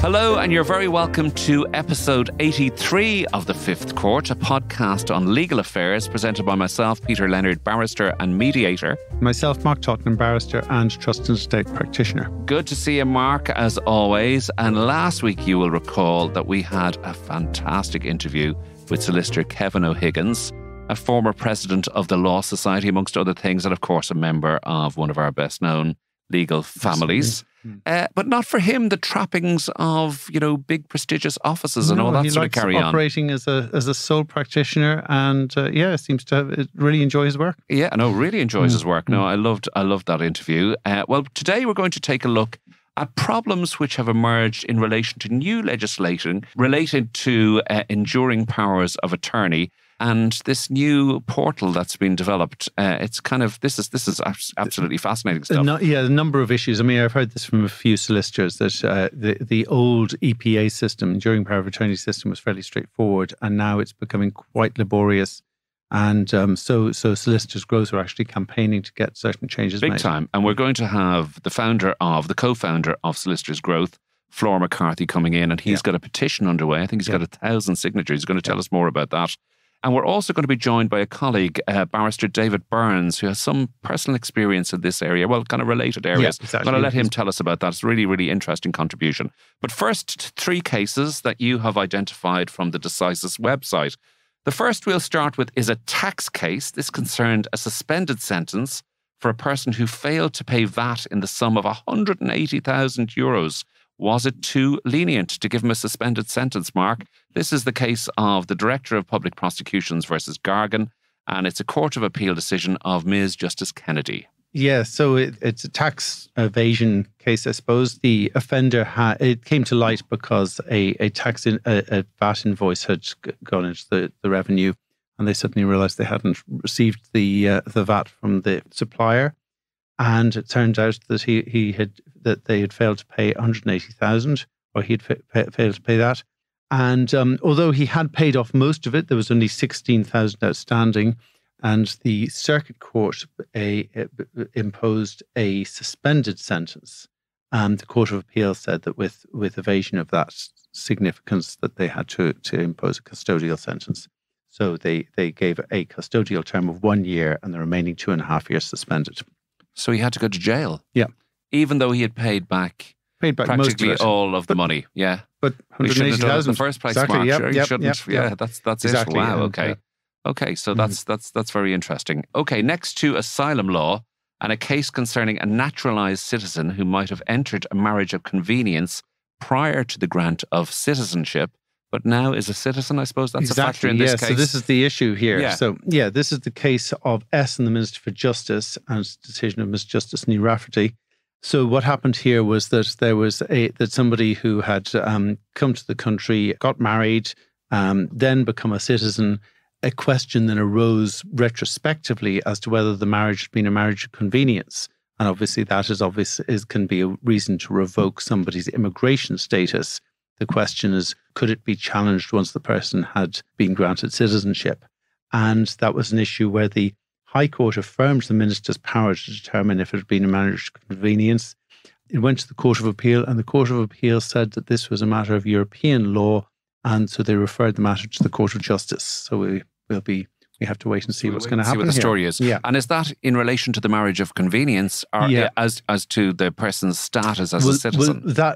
Hello, and you're very welcome to episode 83 of The Fifth Court, a podcast on legal affairs presented by myself, Peter Leonard, barrister and mediator. Myself, Mark Tottenham, barrister and trust and estate practitioner. Good to see you, Mark, as always. And last week, you will recall that we had a fantastic interview with solicitor Kevin O'Higgins, a former president of the Law Society, amongst other things, and of course, a member of one of our best-known legal families. But not for him the trappings of, big prestigious offices and all that sort of carry on. He likes operating as a sole practitioner and, seems to really enjoy his work. Yeah, no, really enjoys his work. No, I loved that interview. Well, today we're going to take a look at problems which have emerged in relation to new legislation related to enduring powers of attorney. And this new portal that's been developed, it's kind of, this is absolutely fascinating stuff. A number of issues. I mean, I've heard this from a few solicitors that the old EPA system, enduring power of attorney system, was fairly straightforward, and now it's becoming quite laborious. And so Solicitors Growth are actually campaigning to get certain changes made. Big time. And we're going to have the co-founder of Solicitors Growth, Flor McCarthy, coming in, and he's got a petition underway. I think he's got 1,000 signatures. He's going to tell us more about that. And we're also going to be joined by a colleague, barrister David Byrnes, who has some personal experience in this area, well, kind of related areas. Exactly. I'm going to let him tell us about that. It's a really, really interesting contribution. But first, 3 cases that you have identified from the Decisis website. The first we'll start with is a tax case. This concerned a suspended sentence for a person who failed to pay VAT in the sum of €180,000. Was it too lenient to give him a suspended sentence, Mark? This is the case of the Director of Public Prosecutions versus Gargan, and it's a Court of Appeal decision of Ms. Justice Kennedy. Yeah, so it's a tax evasion case, I suppose. The offender it came to light because a VAT invoice had gone into the revenue, and they suddenly realised they hadn't received the VAT from the supplier. And it turned out that they had failed to pay 180,000, or he had failed to pay that. And although he had paid off most of it, there was only 16,000 outstanding. And the Circuit Court imposed a suspended sentence. And the Court of Appeal said that with evasion of that significance, that they had to impose a custodial sentence. So they gave a custodial term of 1 year and the remaining 2.5 years suspended. So he had to go to jail? Yeah. Even though he had paid back practically most of it. all of the money? Yeah. But 180,000 in the first place, exactly, Mark. Yep, shouldn't. Yep. That's exactly, it. Wow, yeah, okay. Yeah. Okay, so that's very interesting. Okay, next to asylum law and a case concerning a naturalised citizen who might have entered a marriage of convenience prior to the grant of citizenship, but now is a citizen. I suppose that's a factor in this case. So this is the issue here. Yeah. So, this is the case of S and the Minister for Justice and its decision of Ms. Justice Neil Rafferty. So what happened here was that there was that somebody who had come to the country, got married, then become a citizen. A question then arose retrospectively as to whether the marriage had been a marriage of convenience. And obviously that can be a reason to revoke somebody's immigration status. The question is, could it be challenged once the person had been granted citizenship? And that was an issue where the High Court affirmed the Minister's power to determine if it had been a marriage of convenience. It went to the Court of Appeal, and the Court of Appeal said that this was a matter of European law, and so they referred the matter to the Court of Justice. So we have to wait and see what's going to happen. See what the story is. Yeah. And is that in relation to the marriage of convenience, or as to the person's status as a citizen? Well,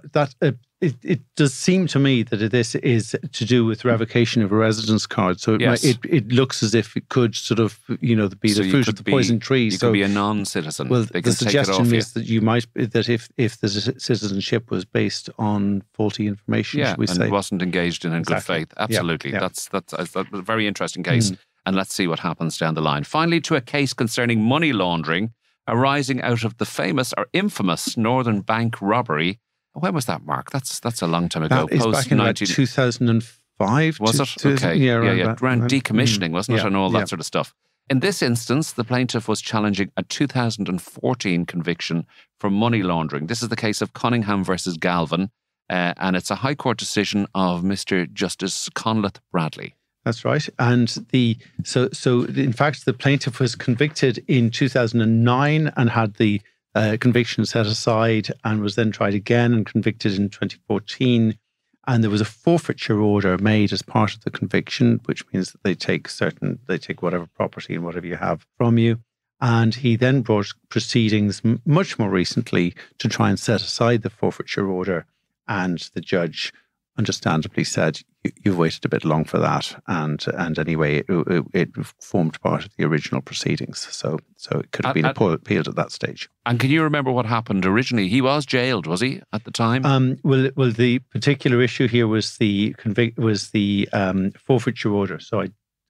it does seem to me that this is to do with revocation of a residence card. So it looks as if it could sort of, be the fruit of the poison tree. You could be a non-citizen. Well, the suggestion is that if the citizenship was based on faulty information, should we say, and wasn't engaged in good faith. Absolutely. Yeah. That's a very interesting case. And let's see what happens down the line. Finally, to a case concerning money laundering arising out of the famous or infamous Northern Bank robbery. When was that, Mark? That's a long time ago. That is back in about 2005. Was it? Okay. Yeah. Around decommissioning, wasn't it? And all that sort of stuff. In this instance, the plaintiff was challenging a 2014 conviction for money laundering. This is the case of Cunningham versus Galvin, and it's a High Court decision of Mr. Justice Conleth Bradley. That's right. And so in fact, the plaintiff was convicted in 2009 and had the conviction set aside and was then tried again and convicted in 2014. And there was a forfeiture order made as part of the conviction, which means that they take whatever property and whatever you have from you. And he then brought proceedings much more recently to try and set aside the forfeiture order. And the judge understandably said, you've waited a bit long for that. And anyway, it formed part of the original proceedings. So it could have been appealed at that stage. And can you remember what happened originally? He was jailed, was he, at the time? Well, the particular issue here was the forfeiture order. So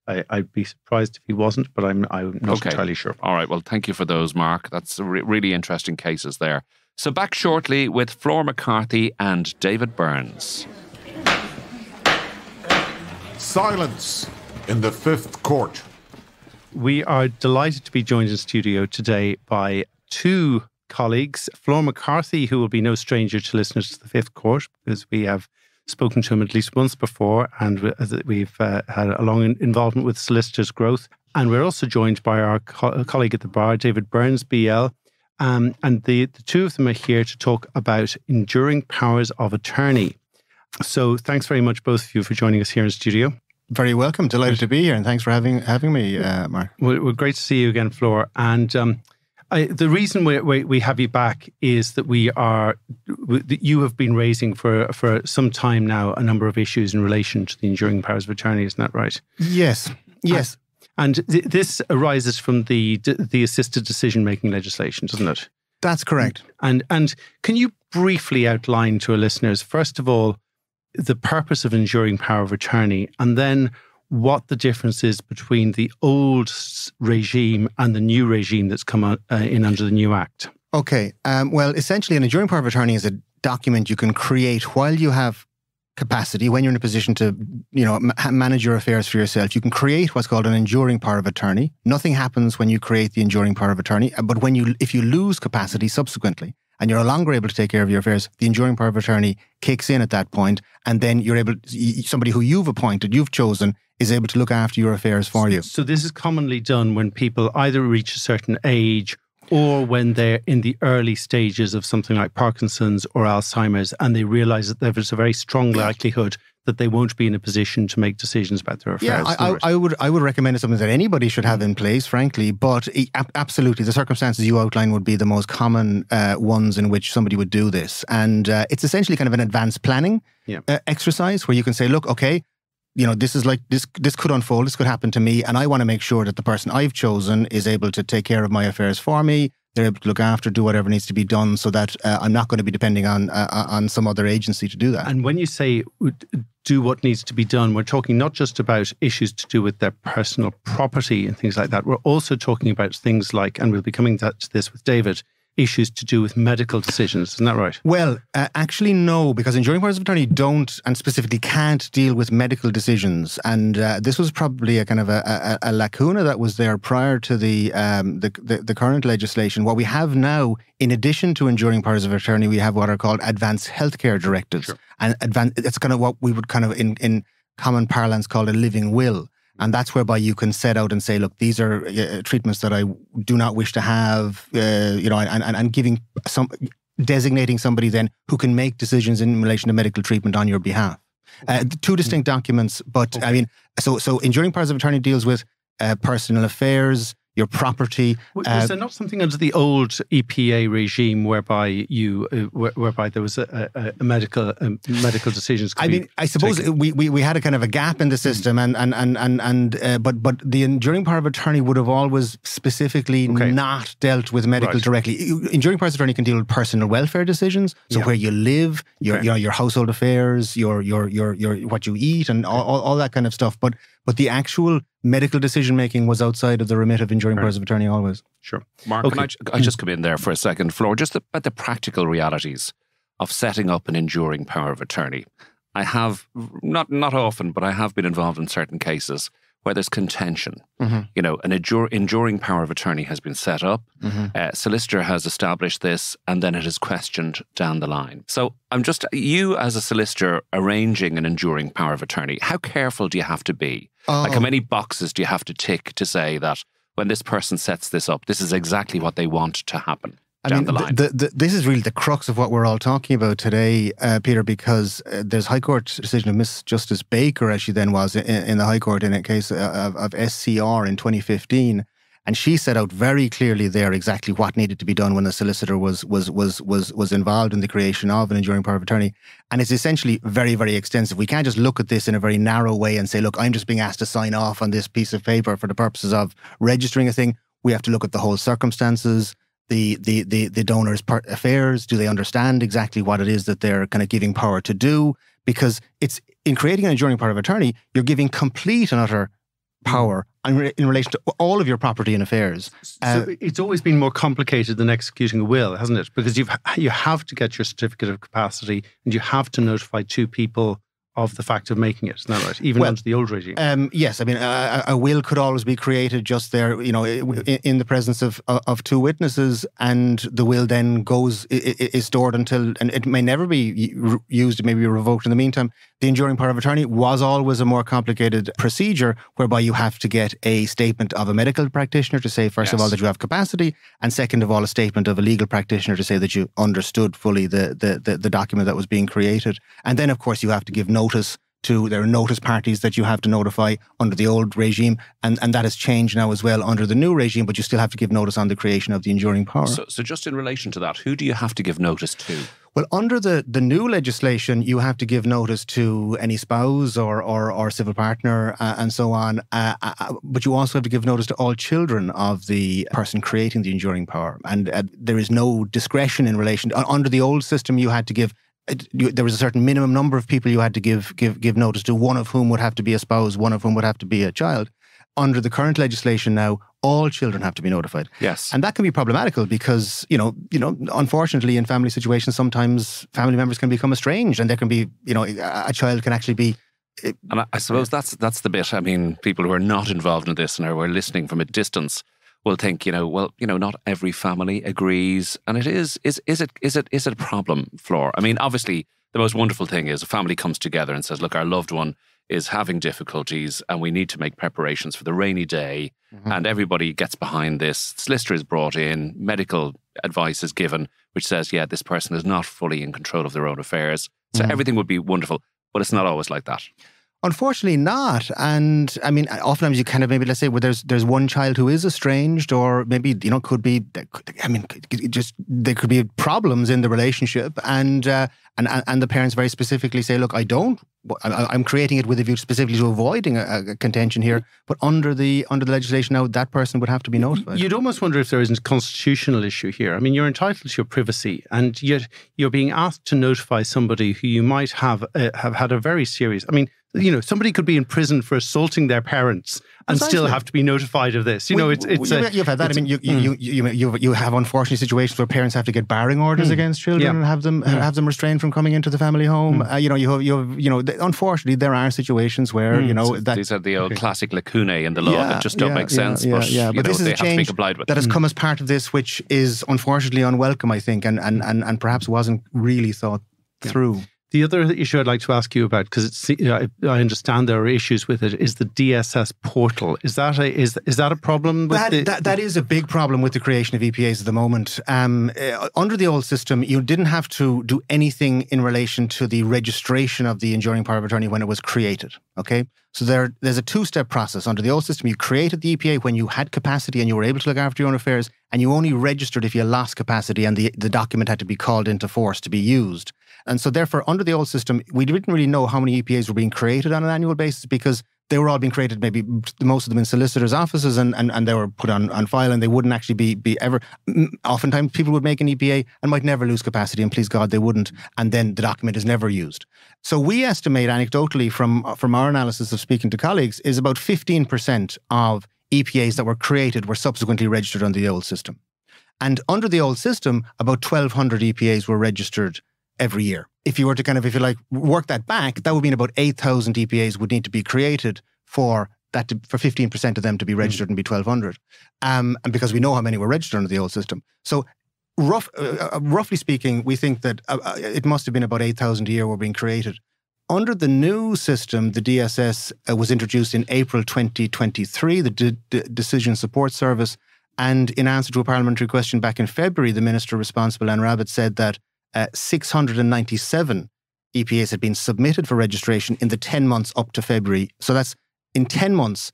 I'd be surprised if he wasn't, but I'm not entirely sure. All right. Well, thank you for those, Mark. That's really interesting cases there. So back shortly with Flor McCarthy and David Byrnes. Silence in the Fifth Court. We are delighted to be joined in studio today by two colleagues. Flor McCarthy, who will be no stranger to listeners to the Fifth Court, because we have spoken to him at least once before, and we've had a long involvement with Solicitors Growth. And we're also joined by our colleague at the bar, David Byrnes BL. And the two of them are here to talk about enduring powers of attorney. So thanks very much, both of you, for joining us here in studio. Very welcome. Delighted to be here, and thanks for having me, Mark. Well, great to see you again, Flor. And the reason we have you back is that you have been raising for some time now a number of issues in relation to the enduring powers of attorney. Isn't that right? Yes. And this arises from the assisted decision-making legislation, doesn't it? That's correct. And can you briefly outline to our listeners, first of all, the purpose of enduring power of attorney, and then what the difference is between the old regime and the new regime that's come in under the new Act? Okay. Well, essentially, an enduring power of attorney is a document you can create while you have capacity, when you're in a position to, manage your affairs for yourself. You can create what's called an enduring power of attorney. Nothing happens when you create the enduring power of attorney, but if you lose capacity subsequently and you're no longer able to take care of your affairs, the enduring power of attorney kicks in at that point, and then somebody who you've appointed, you've chosen, is able to look after your affairs for you. So this is commonly done when people either reach a certain age or when they're in the early stages of something like Parkinson's or Alzheimer's, and they realize that there's a very strong likelihood that they won't be in a position to make decisions about their affairs. Yeah, I would recommend it something that anybody should have in place, frankly. But absolutely, the circumstances you outline would be the most common ones in which somebody would do this. And it's essentially kind of an advanced planning exercise where you can say, look, okay, this is like this could unfold, this could happen to me, and I want to make sure that the person I've chosen is able to take care of my affairs for me. They're able to look after, do whatever needs to be done, so that I'm not going to be depending on some other agency to do that. And when you say do what needs to be done, we're talking not just about issues to do with their personal property and things like that. We're also talking about things like, and we'll be coming to this with David, issues to do with medical decisions. Isn't that right? Well, actually, no, because enduring powers of attorney don't, and specifically can't, deal with medical decisions. And this was probably a kind of a lacuna that was there prior to the current legislation. What we have now, in addition to enduring powers of attorney, we have what are called advanced healthcare directives. Sure. And it's kind of what we would kind of, in common parlance, call a living will. And that's whereby you can set out and say, look, these are treatments that I do not wish to have, and designating somebody then who can make decisions in relation to medical treatment on your behalf. Two distinct documents, but okay. I mean, so enduring powers of attorney deals with personal affairs, your property. Was there not something under the old EPA regime whereby whereby there was a medical decisions? I mean, I suppose we had a kind of a gap in the system, but the enduring power of attorney would have always specifically not dealt with medical directly. Enduring powers of attorney can deal with personal welfare decisions, so where you live, your household affairs, your what you eat, and all that kind of stuff. But the actual medical decision-making was outside of the remit of enduring powers of attorney always. Sure. Mark, can I just come in there for a second, Flor, just about the practical realities of setting up an enduring power of attorney. I have, not often, but I have been involved in certain cases where there's contention. Mm-hmm. An enduring power of attorney has been set up, solicitor has established this, and then it is questioned down the line. So you as a solicitor arranging an enduring power of attorney, how careful do you have to be? Like how many boxes do you have to tick to say that when this person sets this up, this is exactly what they want to happen? down the line. This is really the crux of what we're all talking about today, Peter, because there's High Court decision of Miss Justice Baker, as she then was in the High Court in a case of SCR in 2015. And she set out very clearly there exactly what needed to be done when a solicitor was involved in the creation of an enduring power of attorney. And it's essentially very, very extensive. We can't just look at this in a very narrow way and say, look, I'm just being asked to sign off on this piece of paper for the purposes of registering a thing. We have to look at the whole circumstances, the donor's affairs. Do they understand exactly what it is that they're kind of giving power to do? Because it's in creating an enduring power of attorney, you're giving complete and utter power in relation to all of your property and affairs. So it's always been more complicated than executing a will, hasn't it? Because you have to get your certificate of capacity and you have to notify two people of the fact of making it. Isn't that right? Even under the old regime. Yes. I mean, a will could always be created just there, in the presence of two witnesses, and the will then is stored until, and it may never be used, it may be revoked in the meantime. The enduring power of attorney was always a more complicated procedure whereby you have to get a statement of a medical practitioner to say, first of all, that you have capacity, and second of all, a statement of a legal practitioner to say that you understood fully the document that was being created. And then, of course, you have to give notice there are notice parties that you have to notify under the old regime, and that has changed now as well under the new regime, but you still have to give notice on the creation of the enduring power. So just in relation to that, who do you have to give notice to? Well, under the new legislation, you have to give notice to any spouse or civil partner and so on, but you also have to give notice to all children of the person creating the enduring power. And there is no discretion in relation under the old system. You had to give there was a certain minimum number of people you had to give notice to, one of whom would have to be a spouse, one of whom would have to be a child. Under the current legislation now, all children have to be notified. Yes. And that can be problematical because, unfortunately in family situations, sometimes family members can become estranged, and there can be, a child can actually be... And I suppose that's the bit. I mean, people who are not involved in this and who are listening from a distance will think, not every family agrees. And it is it a problem, Flor? I mean, obviously, the most wonderful thing is a family comes together and says, look, our loved one is having difficulties and we need to make preparations for the rainy day. Mm-hmm. And everybody gets behind this. Solicitor is brought in, medical advice is given, which says, yeah, this person is not fully in control of their own affairs. So everything would be wonderful, but it's not always like that. Unfortunately not. And I mean, oftentimes you kind of maybe, let's say, where there's one child who is estranged, or maybe, could be, there could be problems in the relationship, and the parents very specifically say, look, I'm creating it with a view specifically to avoiding a contention here, but under the legislation now, that person would have to be notified. You'd almost wonder if there isn't a constitutional issue here. I mean, you're entitled to your privacy, and yet you're being asked to notify somebody who you might have had a very serious... I mean, somebody could be in prison for assaulting their parents and still have to be notified of this. You've had that. I mean, you have unfortunate situations where parents have to get barring orders against children and have them restrained from coming into the family home. Unfortunately, there are situations where these are the old classic lacunae in the law that just don't make sense. But this is they a change have to be complied with. that has come as part of this, which is unfortunately unwelcome, I think, and perhaps wasn't really thought through. The other issue I'd like to ask you about, because I understand there are issues with it, is the DSS portal. Is that a problem? That is a big problem with the creation of EPAs at the moment. Under the old system, you didn't have to do anything in relation to the registration of the enduring power of attorney when it was created. Okay, so there's a two-step process. Under the old system, you created the EPA when you had capacity and you were able to look after your own affairs, and you only registered if you lost capacity and the document had to be called into force to be used. And so therefore, under the old system, we didn't really know how many EPAs were being created on an annual basis, because they were all being created, maybe most of them in solicitors' offices, and they were put on file, and they wouldn't actually be ever... Oftentimes, people would make an EPA and might never lose capacity, and please God, they wouldn't, and then the document is never used. So we estimate anecdotally from our analysis of speaking to colleagues is about 15% of EPAs that were created were subsequently registered under the old system. And under the old system, about 1,200 EPAs were registered every year. If you were to work that back, that would mean about 8,000 EPAs would need to be created for 15% of them to be registered and be 1,200. And because we know how many were registered under the old system. So roughly speaking, we think that it must have been about 8,000 a year were being created. Under the new system, the DSS was introduced in April 2023, the Decision Support Service. And in answer to a parliamentary question back in February, the minister responsible, Anne Rabbitte, said that 697 EPAs had been submitted for registration in the 10 months up to February. So that's in 10 months,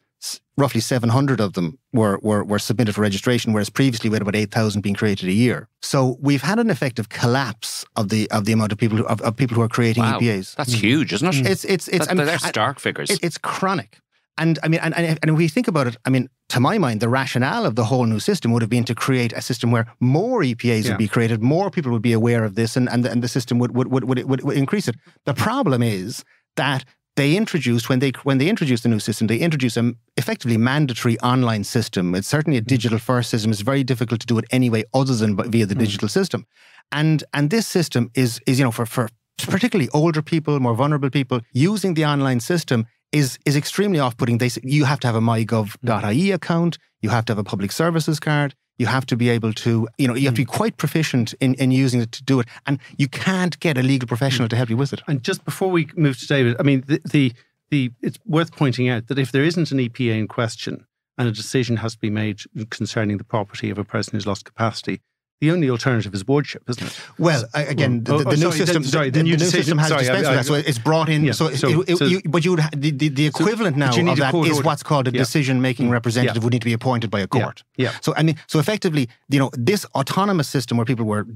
roughly 700 of them were submitted for registration, whereas previously we had about 8,000 being created a year. So we've had an effective collapse of the amount of people who are creating EPAs. That's huge, isn't it? They're stark figures. It's chronic. And I mean, and if we think about it, I mean, to my mind, the rationale of the whole new system would have been to create a system where more EPAs would be created, more people would be aware of this, and the system would increase it. The problem is that they introduced, when they introduced the new system, they introduced an effectively mandatory online system. It's certainly a digital-first system. It's very difficult to do it anyway other than via the digital system. And this system is for particularly older people, more vulnerable people, using the online system is extremely off-putting. You have to have a mygov.ie account. You have to have a public services card. You have to be able to, you have to be quite proficient in using it to do it. And you can't get a legal professional to help you with it. And just before we move to David, I mean, it's worth pointing out that if there isn't an EPA in question and a decision has to be made concerning the property of a person who's lost capacity, the only alternative is wardship, isn't it? Well, again, the new system. The new system has dispensed with that, so it's brought in. But you would the equivalent now of that is what's called a decision-making representative would need to be appointed by a court. So I mean, so effectively, this autonomous system where people were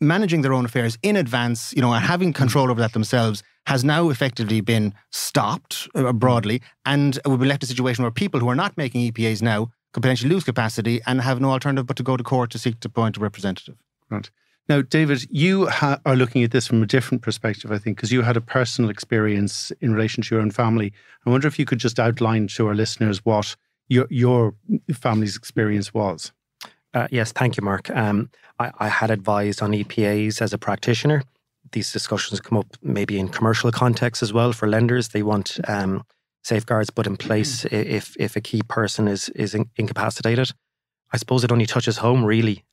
managing their own affairs in advance, and having control over that themselves, has now effectively been stopped broadly, and we'll be left in a situation where people who are not making EPAs now could potentially lose capacity and have no alternative but to go to court to seek to appoint a representative. Right. Now, David, you are looking at this from a different perspective, I think, because you had a personal experience in relation to your own family. I wonder if you could just outline to our listeners what your family's experience was. Yes, thank you, Mark. I had advised on EPAs as a practitioner. These discussions come up maybe in commercial context as well for lenders. They want safeguards put in place if a key person is incapacitated. I suppose it only touches home really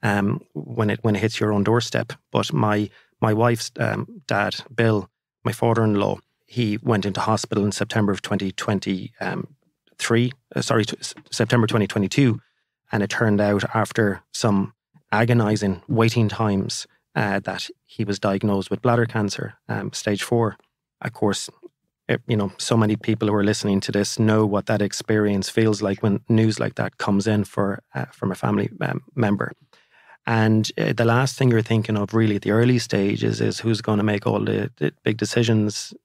when it hits your own doorstep. But my wife's dad, Bill, my father-in-law, he went into hospital in September of 2022, and it turned out after some agonising waiting times that he was diagnosed with bladder cancer, stage 4. Of course, so many people who are listening to this know what that experience feels like when news like that comes in from a family member. And the last thing you're thinking of really at the early stages is who's going to make all the big decisions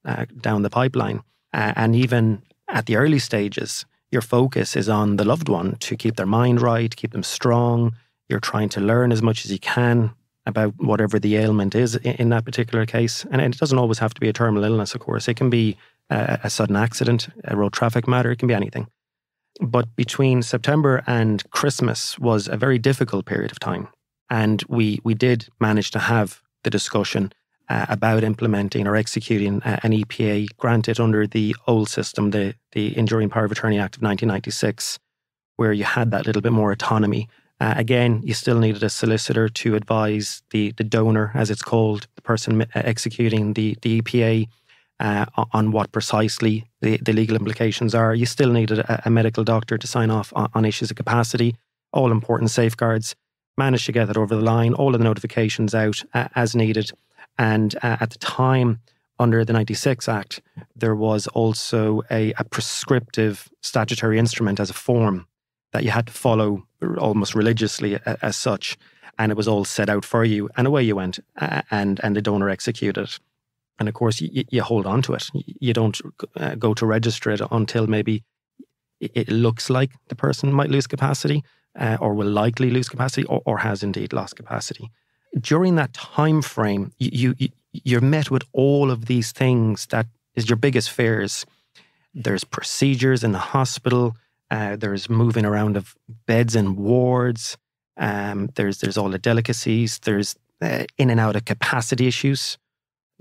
down the pipeline. And even at the early stages, your focus is on the loved one to keep their mind right, keep them strong. You're trying to learn as much as you can about whatever the ailment is in that particular case. And it doesn't always have to be a terminal illness, of course. It can be a sudden accident, a road traffic matter, it can be anything. But between September and Christmas was a very difficult period of time. And we did manage to have the discussion about implementing or executing an EPA granted under the old system, the Enduring Power of Attorney Act of 1996, where you had that little bit more autonomy. Again, you still needed a solicitor to advise the donor, as it's called, the person executing the EPA, on what precisely the legal implications are. You still needed a medical doctor to sign off on issues of capacity, all important safeguards. Managed to get that over the line, all of the notifications out as needed. And at the time, under the 96 Act, there was also a prescriptive statutory instrument as a form that you had to follow almost religiously as such. And it was all set out for you. And away you went. And the donor executed it. And of course, you hold on to it. You don't go to register it until maybe it looks like the person might lose capacity or will likely lose capacity or has indeed lost capacity. During that time frame, you're met with all of these things that is your biggest fears. There's procedures in the hospital. There's moving around of beds and wards. There's all the delicacies. There's in and out of capacity issues.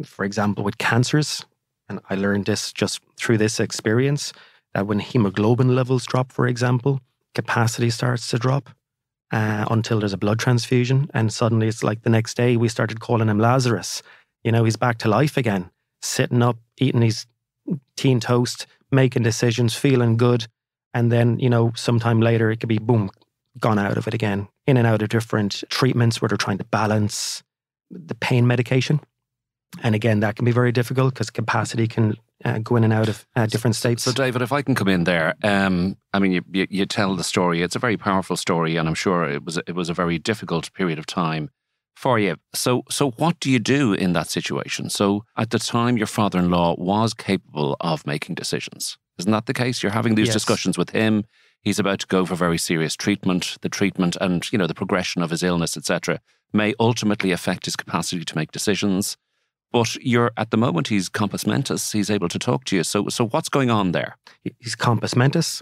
For example, with cancers, and I learned this just through this experience, that when hemoglobin levels drop, for example, capacity starts to drop until there's a blood transfusion. And suddenly it's like the next day we started calling him Lazarus. He's back to life again, sitting up, eating his tea and toast, making decisions, feeling good. And then, sometime later it could be, boom, gone out of it again, in and out of different treatments where they're trying to balance the pain medication. And again, that can be very difficult because capacity can go in and out of different states. So David, if I can come in there, I mean, you tell the story. It's a very powerful story, and I'm sure it was a very difficult period of time for you. So what do you do in that situation? So at the time, your father-in-law was capable of making decisions. Isn't that the case? You're having these discussions with him. He's about to go for very serious treatment. The treatment and, the progression of his illness, etc., may ultimately affect his capacity to make decisions. But at the moment, he's compos mentis. He's able to talk to you. So what's going on there? He's compos mentis.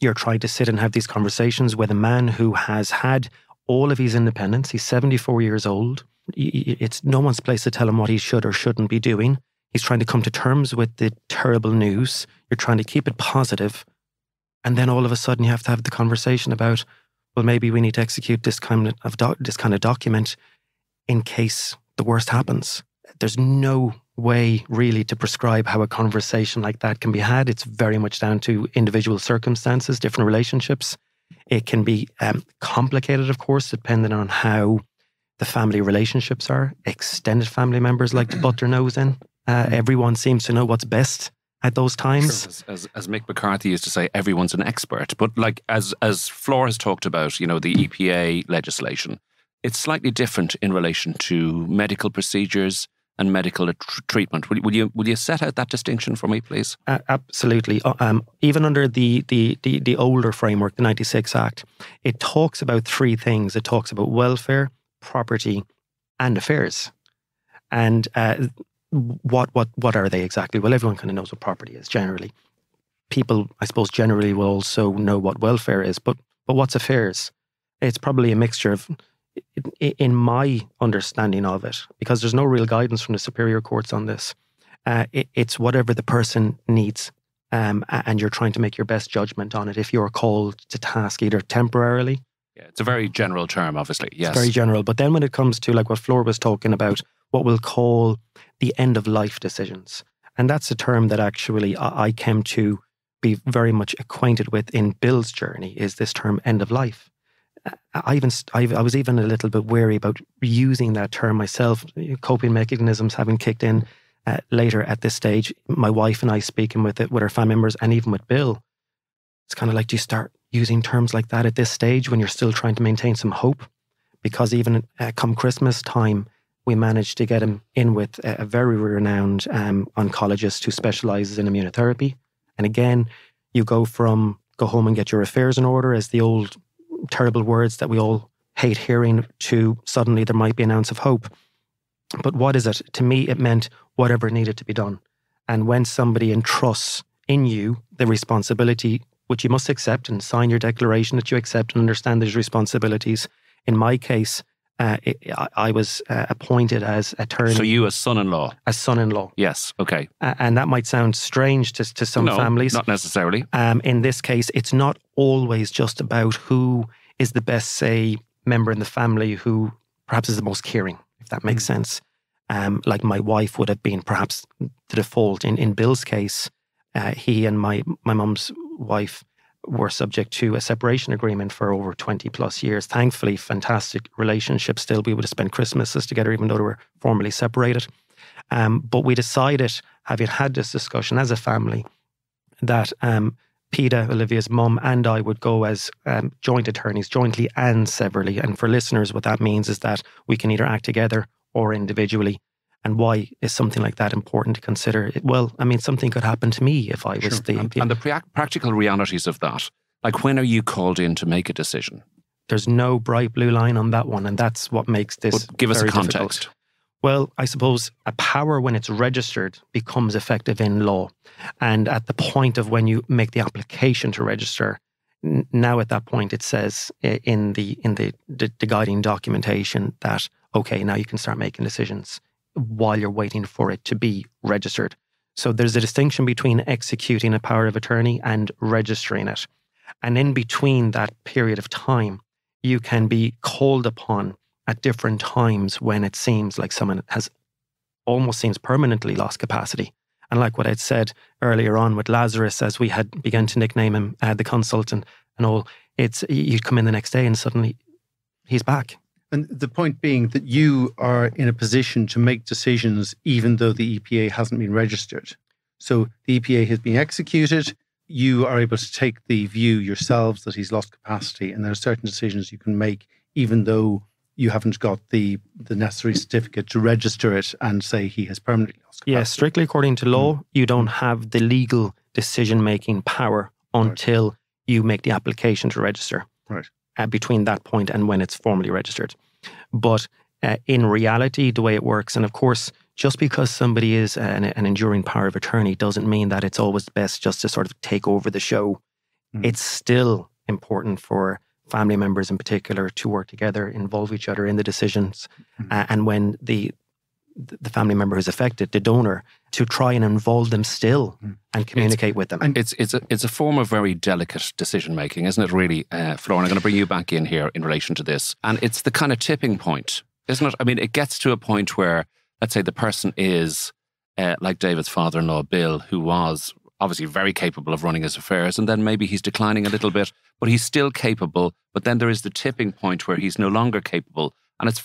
You're trying to sit and have these conversations with a man who has had all of his independence. He's 74 years old. It's no one's place to tell him what he should or shouldn't be doing. He's trying to come to terms with the terrible news. You're trying to keep it positive. And then all of a sudden you have to have the conversation about, well, maybe we need to execute this kind of document in case the worst happens. There's no way really to prescribe how a conversation like that can be had. It's very much down to individual circumstances, different relationships. It can be complicated, of course, depending on how the family relationships are. Extended family members like to butt their nose in. Everyone seems to know what's best at those times. Sure. As Mick McCarthy used to say, everyone's an expert. But like as Flor has talked about, the EPA legislation, it's slightly different in relation to medical procedures and medical treatment. Will you set out that distinction for me, please? Absolutely. Even under the older framework, the 96 Act, it talks about three things. It talks about welfare, property, and affairs. And what are they exactly? Well, everyone kind of knows what property is generally. People, I suppose, generally will also know what welfare is. But what's affairs? It's probably a mixture of, in my understanding of it, because there's no real guidance from the superior courts on this, it's whatever the person needs, and you're trying to make your best judgment on it if you're called to task either temporarily. Yeah, it's a very general term, obviously. Yes. It's very general. But then when it comes to like what Flor was talking about, what we'll call the end-of-life decisions, and that's a term that actually I came to be very much acquainted with in Bill's journey, is this term end-of-life. I was even a little bit wary about using that term myself, coping mechanisms having kicked in later at this stage. My wife and I speaking with our family members and even with Bill. It's kind of like, do you start using terms like that at this stage when you're still trying to maintain some hope? Because even come Christmas time, we managed to get him in with a very renowned oncologist who specialises in immunotherapy. And again, you go home and get your affairs in order, as the old terrible words that we all hate hearing, to suddenly there might be an ounce of hope. But what is it? To me, it meant whatever needed to be done. And when somebody entrusts in you the responsibility, which you must accept and sign your declaration that you accept and understand those responsibilities. In my case, I was appointed as attorney. So you as son-in-law? As son-in-law. Yes, okay. And that might sound strange to some families. Not necessarily. In this case, it's not always just about who is the best, say, member in the family who perhaps is the most caring, if that makes sense. Like my wife would have been perhaps the default. In Bill's case, he and my mum's wife were subject to a separation agreement for over 20 plus years. Thankfully, fantastic relationship still. We would have spent Christmases together even though they were formally separated. But we decided, having had this discussion as a family, that Peta, Olivia's mum, and I would go as joint attorneys, jointly and severally. And for listeners, what that means is that we can either act together or individually. And why is something like that important to consider? Well, I mean, something could happen to me if I was And the practical realities of that. Like, when are you called in to make a decision? There's no bright blue line on that one. And that's what makes this But give us a context. Difficult. Well, I suppose a power, when it's registered, becomes effective in law. And at the point of when you make the application to register, now at that point it says in the guiding documentation that, okay, now you can start making decisions while you're waiting for it to be registered. So there's a distinction between executing a power of attorney and registering it. And in between that period of time, you can be called upon at different times when it seems like someone almost seems permanently lost capacity. And like what I'd said earlier on with Lazarus, as we had begun to nickname him the consultant and all, you come in the next day and suddenly he's back. And the point being that you are in a position to make decisions even though the EPA hasn't been registered. So the EPA has been executed. You are able to take the view yourselves that he's lost capacity, and there are certain decisions you can make even though you haven't got the necessary certificate to register it and say he has permanently lost capacity. Yes, strictly according to law, you don't have the legal decision-making power until you make the application to register. Right. Between that point and when it's formally registered. But in reality, the way it works, and of course, just because somebody is an enduring power of attorney doesn't mean that it's always best just to sort of take over the show. It's still important for family members in particular to work together, involve each other in the decisions, and when the family member who's affected, the donor, to try and involve them still and communicate with them. And it's a form of very delicate decision making, isn't it? Really, Flor. I'm going to bring you back in here in relation to this, and it's the kind of tipping point, isn't it? I mean, it gets to a point where, let's say, the person is like David's father-in-law, Bill, who was obviously very capable of running his affairs, and then maybe he's declining a little bit, but he's still capable. But then there is the tipping point where he's no longer capable. And it's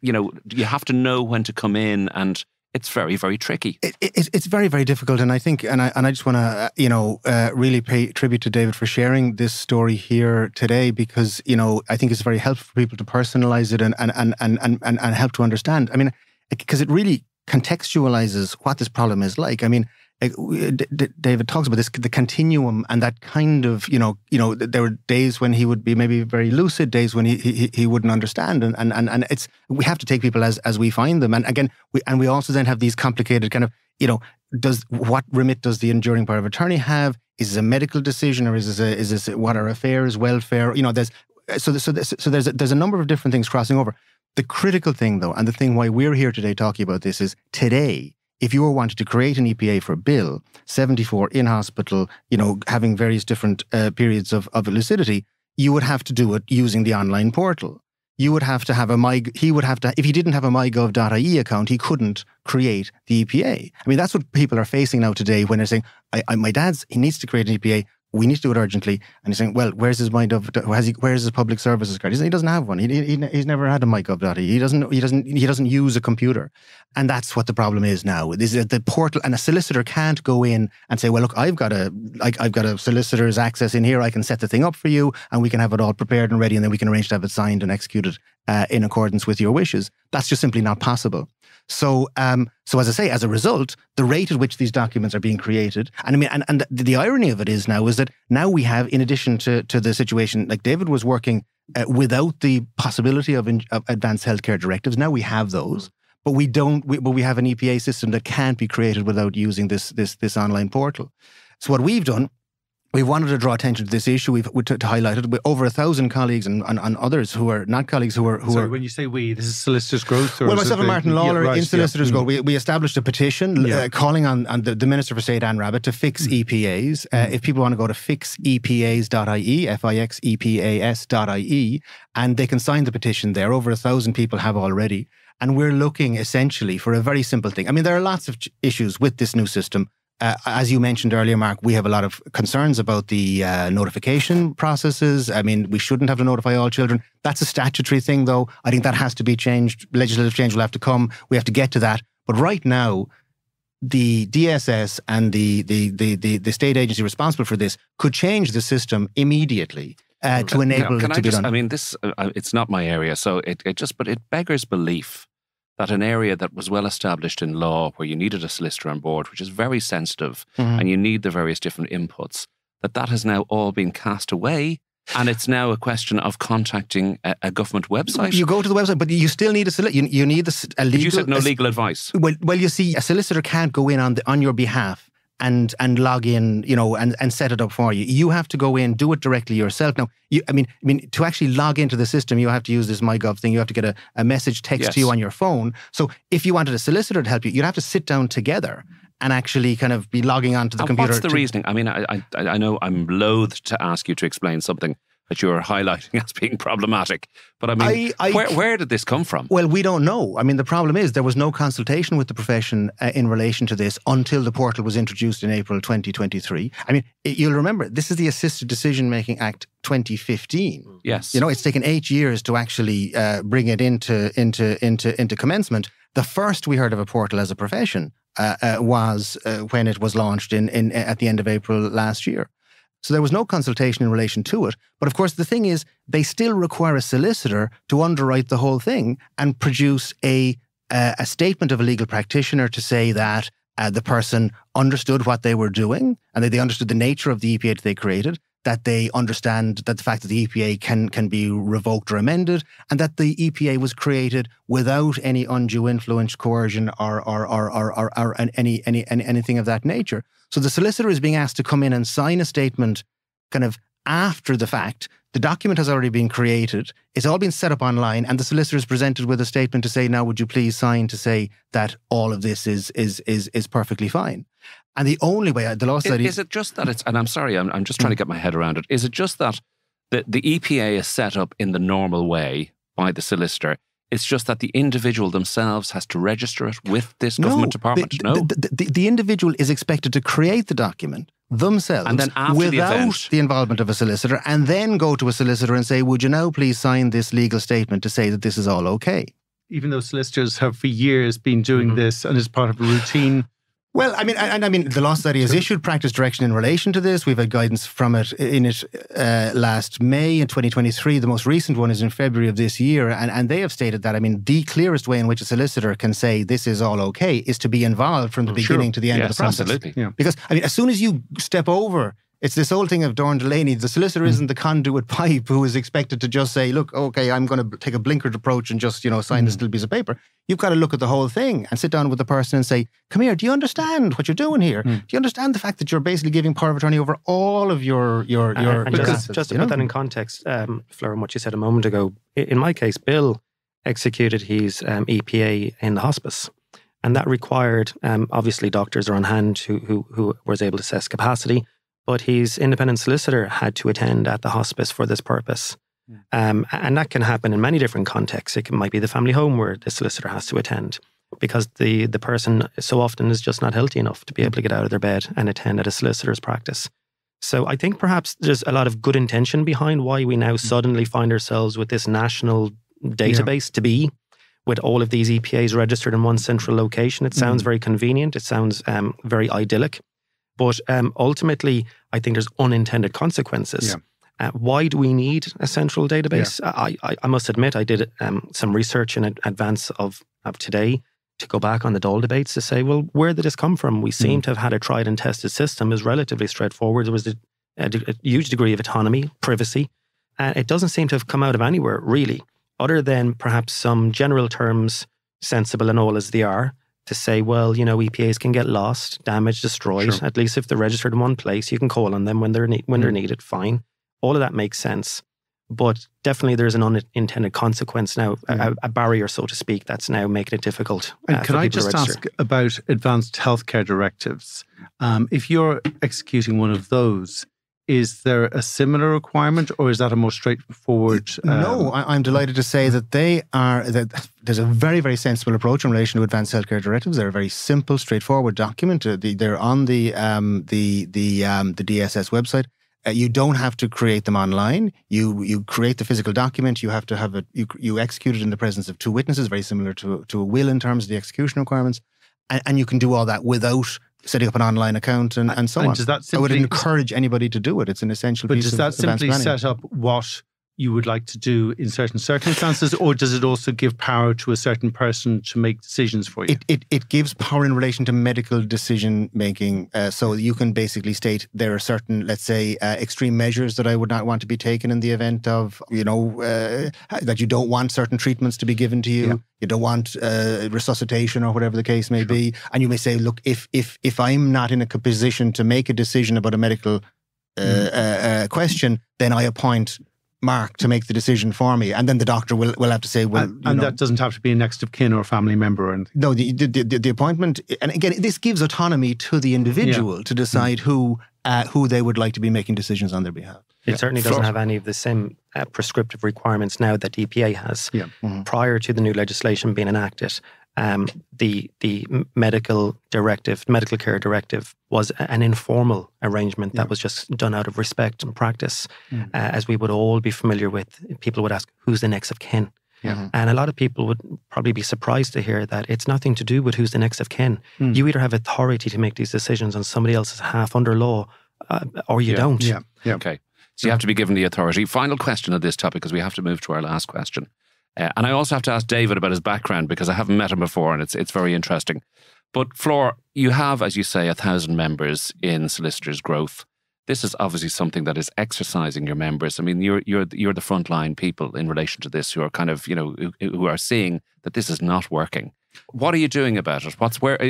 you have to know when to come in, and it's very, very tricky. It's very, very difficult. And I think, and I just want to, really pay tribute to David for sharing this story here today, because, I think it's very helpful for people to personalize it and help to understand. I mean, because it really contextualizes what this problem is like. I mean, David talks about this, the continuum, and that kind of, there were days when he would be maybe very lucid, days when he wouldn't understand, and we have to take people as we find them, and again, we also then have these complicated kind of, what remit does the enduring power of attorney have? Is this a medical decision, or is this what are affairs, welfare? There's a number of different things crossing over. The critical thing, though, and the thing why we're here today talking about this is today, if you were wanted to create an EPA for Bill, 74, in hospital, having various different periods of lucidity, you would have to do it using the online portal. You would have to have if he didn't have a mygov.ie account, he couldn't create the EPA. I mean, that's what people are facing now today when they're saying, he needs to create an EPA. We need to do it urgently. And he's saying, well, where's his where's his public services card? He doesn't have one. He's never had a mygov.ie. He doesn't use a computer. And that's what the problem is now. This is the portal, and a solicitor can't go in and say, well, look, I've got a solicitor's access in here. I can set the thing up for you, and we can have it all prepared and ready, and then we can arrange to have it signed and executed in accordance with your wishes. That's just simply not possible. So as I say, as a result, the rate at which these documents are being created, and I mean, and the irony of it is that now we have, in addition to the situation, like David was working without the possibility of advanced healthcare directives. Now we have those, but we don't. But we have an EPA system that can't be created without using this online portal. So what we've done, we wanted to draw attention to this issue. To highlight it. With over 1,000 colleagues and others who are not colleagues who are. Sorry, when you say we, this is Solicitors Growth? Or myself and Martin Lawler in Solicitors Growth, we established a petition calling on the Minister for State, Anne Rabbitte, to fix EPAs. If people want to go to fixepas.ie, fixepas.ie, and they can sign the petition there. Over 1,000 people have already. And we're looking essentially for a very simple thing. I mean, there are lots of issues with this new system. As you mentioned earlier, Mark, we have a lot of concerns about the notification processes. I mean, we shouldn't have to notify all children. That's a statutory thing, though. I think that has to be changed. Legislative change will have to come. We have to get to that. But right now, the DSS and the state agency responsible for this could change the system immediately to enable it to be done. I mean, this it's not my area, so it beggars belief that an area that was well established in law, where you needed a solicitor on board, which is very sensitive, and you need the various different inputs, that has now all been cast away, and it's now a question of contacting a government website. You go to the website, but you still need a solicitor. You need a legal. But you said no legal advice. Well, you see, a solicitor can't go in on your behalf and log in, and set it up for you. You have to go in, do it directly yourself. Now, I mean, to actually log into the system, you have to use this MyGov thing. You have to get a message text to you on your phone. So if you wanted a solicitor to help you, you'd have to sit down together and actually kind of be logging onto the computer. What's the reasoning? I mean, I know I'm loath to ask you to explain something that you're highlighting as being problematic. But I mean, where did this come from? Well, we don't know. I mean, the problem is there was no consultation with the profession in relation to this until the portal was introduced in April 2023. I mean, you'll remember, this is the Assisted Decision Making Act 2015. Yes. You know, it's taken 8 years to actually bring it into commencement. The first we heard of a portal as a profession was when it was launched at the end of April last year. So there was no consultation in relation to it. But of course, the thing is, they still require a solicitor to underwrite the whole thing and produce a statement of a legal practitioner to say that the person understood what they were doing and that they understood the nature of the EPA that they created, that they understand that the fact that the EPA can be revoked or amended, and that the EPA was created without any undue influence, coercion, or anything of that nature. So the solicitor is being asked to come in and sign a statement kind of after the fact. The document has already been created. It's all been set up online, and the solicitor is presented with a statement to say, now would you please sign to say that all of this is perfectly fine. And the only way, the law study... Is it just that it's... And I'm sorry, I'm just trying to get my head around it. Is it just that the EPA is set up in the normal way by the solicitor? It's just that the individual themselves has to register it with this government department? The individual is expected to create the document themselves and then after without the involvement of a solicitor, and then go to a solicitor and say, would you now please sign this legal statement to say that this is all okay? Even though solicitors have for years been doing this and it's part of a routine. Well, I mean, the law study has issued practice direction in relation to this. We've had guidance from it last May in 2023. The most recent one is in February of this year. And they have stated that, I mean, the clearest way in which a solicitor can say this is all okay is to be involved from the beginning to the end of the process. Absolutely. Yeah. Because, I mean, as soon as you step over, it's this whole thing of Dorn Delaney. The solicitor isn't the conduit pipe who is expected to just say, look, okay, I'm going to take a blinkered approach and just, sign this little piece of paper. You've got to look at the whole thing and sit down with the person and say, come here, do you understand what you're doing here? Do you understand the fact that you're basically giving power of attorney over all of your assets? Just to put that in context, Flor, and what you said a moment ago, in my case, Bill executed his EPA in the hospice. And that required, obviously, doctors are on hand who was able to assess capacity. But his independent solicitor had to attend at the hospice for this purpose. And that can happen in many different contexts. It might be the family home where the solicitor has to attend because the person so often is just not healthy enough to be able to get out of their bed and attend at a solicitor's practice. So I think perhaps there's a lot of good intention behind why we now suddenly find ourselves with this national database to be, with all of these EPAs registered in one central location. It sounds very convenient. It sounds very idyllic. But ultimately, I think there's unintended consequences. Why do we need a central database? I must admit, I did some research in advance of today to go back on the Dáil debates to say, well, where did this come from? We seem to have had a tried and tested system. It was relatively straightforward. There was a huge degree of autonomy, privacy. It doesn't seem to have come out of anywhere, really, other than perhaps some general terms, sensible and all as they are, to say, well, EPAs can get lost, damaged, destroyed. Sure. At least if they're registered in one place, you can call on them when they're needed. Fine. All of that makes sense. But definitely there's an unintended consequence now, a barrier, so to speak, that's now making it difficult. And can I just ask about advanced healthcare directives? If you're executing one of those, is there a similar requirement, or is that a more straightforward? No, I'm delighted to say that there's a very, very sensible approach in relation to advanced healthcare directives. They're a very simple, straightforward document. They're on the DSS website. You don't have to create them online. You create the physical document. You have to have you execute it in the presence of two witnesses, very similar to a will in terms of the execution requirements, and you can do all that without setting up an online account and so on. Does that simply, I would encourage anybody to do it. It's an essential piece of advanced planning. But does that simply set up what you would like to do in certain circumstances, or does it also give power to a certain person to make decisions for you? It gives power in relation to medical decision making. So you can basically state there are certain, let's say, extreme measures that I would not want to be taken in the event of, that you don't want certain treatments to be given to you. Yeah. You don't want resuscitation or whatever the case may be. And you may say, look, if I'm not in a position to make a decision about a medical question, then I appoint Mark to make the decision for me, and then the doctor will have to say, well, and that doesn't have to be a next of kin or family member or anything. No, the appointment, and again, this gives autonomy to the individual to decide who who they would like to be making decisions on their behalf. It certainly doesn't have any of the same prescriptive requirements now that the EPA has. Yeah. Prior to the new legislation being enacted, the medical care directive was an informal arrangement that was just done out of respect and practice. As we would all be familiar with, people would ask, who's the next of kin? And a lot of people would probably be surprised to hear that it's nothing to do with who's the next of kin. You either have authority to make these decisions on somebody else's half under law, or you don't. Yeah. Okay. So you have to be given the authority. Final question of this topic, because we have to move to our last question. And I also have to ask David about his background, because I haven't met him before, and it's very interesting. But Flor, you have, as you say, 1,000 members in Solicitors Growth. This is obviously something that is exercising your members. I mean, you're the frontline people in relation to this, who are kind of, who are seeing that this is not working. What are you doing about it?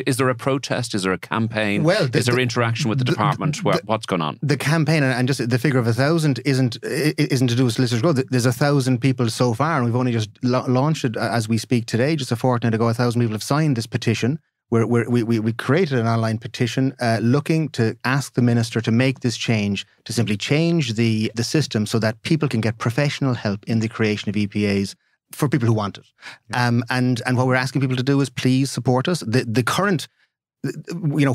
Is there a protest? Is there a campaign? Well, is there interaction with the department? What's going on? The campaign, and just the figure of 1,000 isn't to do with Solicitors Growth. There's 1,000 people so far, and we've only just launched it as we speak today. Just a fortnight ago, 1,000 people have signed this petition. We created an online petition looking to ask the minister to make this change, to simply change the system so that people can get professional help in the creation of EPAs for people who want it. And what we're asking people to do is please support us. The current,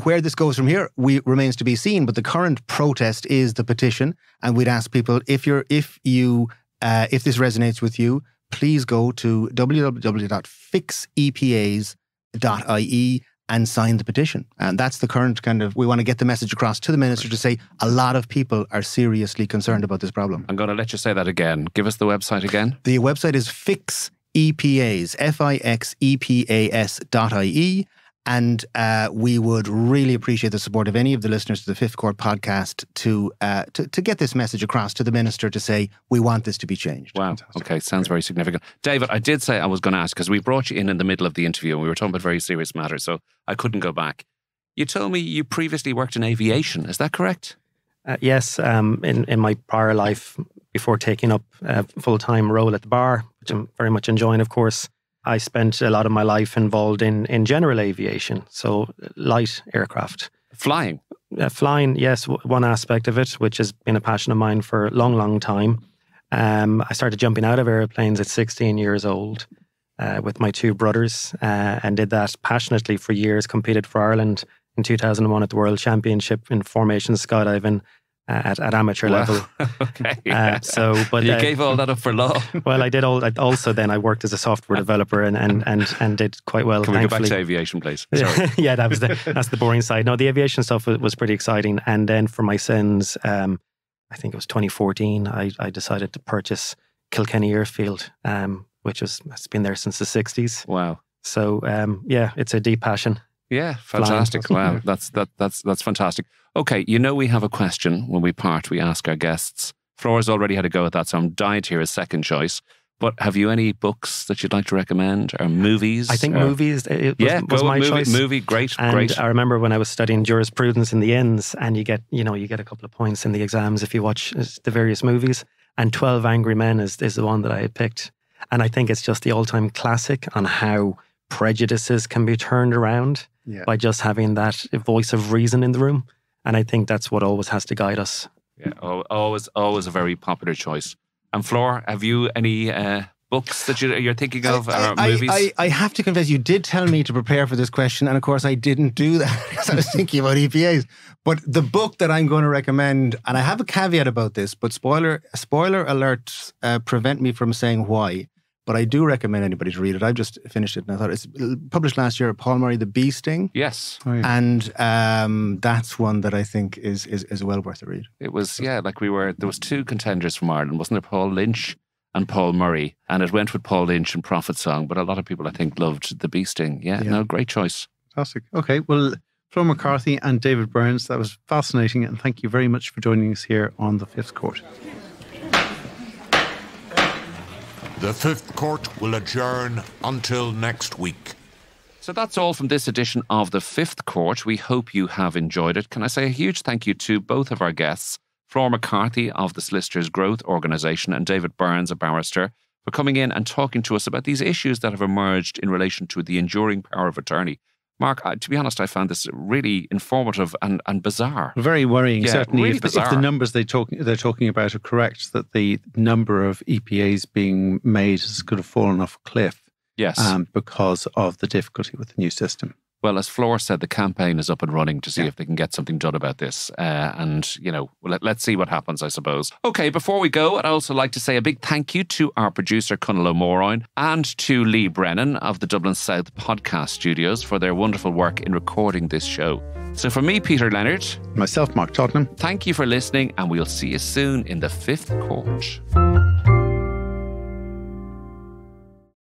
where this goes from here remains to be seen, but the current protest is the petition, and we'd ask people, if this resonates with you, please go to www.fileA.ie and sign the petition. And that's the current we want to get the message across to the minister to say a lot of people are seriously concerned about this problem. I'm going to let you say that again. Give us the website again. The website is FIXEPAs, FIXEPAS.ie. And we would really appreciate the support of any of the listeners to the Fifth Court podcast to get this message across to the minister to say, we want this to be changed. Wow. Okay. Sounds very significant. David, I did say I was going to ask, because we brought you in the middle of the interview and we were talking about very serious matters, so I couldn't go back. You told me you previously worked in aviation. Is that correct? Yes. In my prior life, before taking up a full-time role at the bar, which I'm very much enjoying, of course, I spent a lot of my life involved in general aviation, so light aircraft. Flying? Flying, yes, one aspect of it, which has been a passion of mine for a long, long time. I started jumping out of airplanes at 16 years old with my two brothers and did that passionately for years, competed for Ireland in 2001 at the World Championship in formation skydiving at amateur level. Okay. But you gave all that up for law. Well, I did also then I worked as a software developer and did quite well. Can we go back to aviation, please? Sorry. Yeah, that's the boring side. No, the aviation stuff was pretty exciting. And then for my sins, I think it was 2014, I decided to purchase Kilkenny Airfield, which it's been there since the 60s. Wow. So it's a deep passion. Yeah, fantastic. Wow, that's fantastic. Okay, we have a question when we part. We ask our guests. Flor's already had a go at that, so I'm dying to hear his second choice. But have you any books that you'd like to recommend, or movies? I think movies was my choice. Movie, great. I remember when I was studying jurisprudence in the Inns, and you get a couple of points in the exams if you watch the various movies. And 12 Angry Men is the one that I had picked. And I think it's just the all-time classic on how prejudices can be turned around by just having that voice of reason in the room. And I think that's what always has to guide us. Yeah, always a very popular choice. And Flor, have you any books that you're thinking of, or movies? I have to confess, you did tell me to prepare for this question, and of course I didn't do that because I was thinking about EPAs. But the book that I'm going to recommend, and I have a caveat about this, but spoiler alerts prevent me from saying why. But I do recommend anybody to read it. I've just finished it and I thought it's published last year. Paul Murray, The Bee Sting. Yes. Oh, yeah. And that's one that I think is well worth a read. It was, there was two contenders from Ireland, wasn't there? Paul Lynch and Paul Murray. And it went with Paul Lynch and Prophet Song, but a lot of people, I think, loved The Bee Sting. Yeah, no, great choice. Fantastic. Okay, well, Flor McCarthy and David Byrnes, that was fascinating. And thank you very much for joining us here on the Fifth Court. The Fifth Court will adjourn until next week. So that's all from this edition of The Fifth Court. We hope you have enjoyed it. Can I say a huge thank you to both of our guests, Flor McCarthy of the Solicitors Growth Organisation and David Byrnes, a barrister, for coming in and talking to us about these issues that have emerged in relation to the enduring power of attorney. Mark, to be honest, I found this really informative and bizarre. Very worrying, certainly, really if the numbers they're talking about are correct, that the number of EPAs being made could have fallen off a cliff. Yes. Because of the difficulty with the new system. Well, as Flor said, the campaign is up and running to see if they can get something done about this. And, let's see what happens, I suppose. Okay, before we go, I'd also like to say a big thank you to our producer, Conal O'Moroyne, and to Lee Brennan of the Dublin South Podcast Studios for their wonderful work in recording this show. So for me, Peter Leonard. Myself, Mark Tottenham. Thank you for listening, and we'll see you soon in the Fifth Court.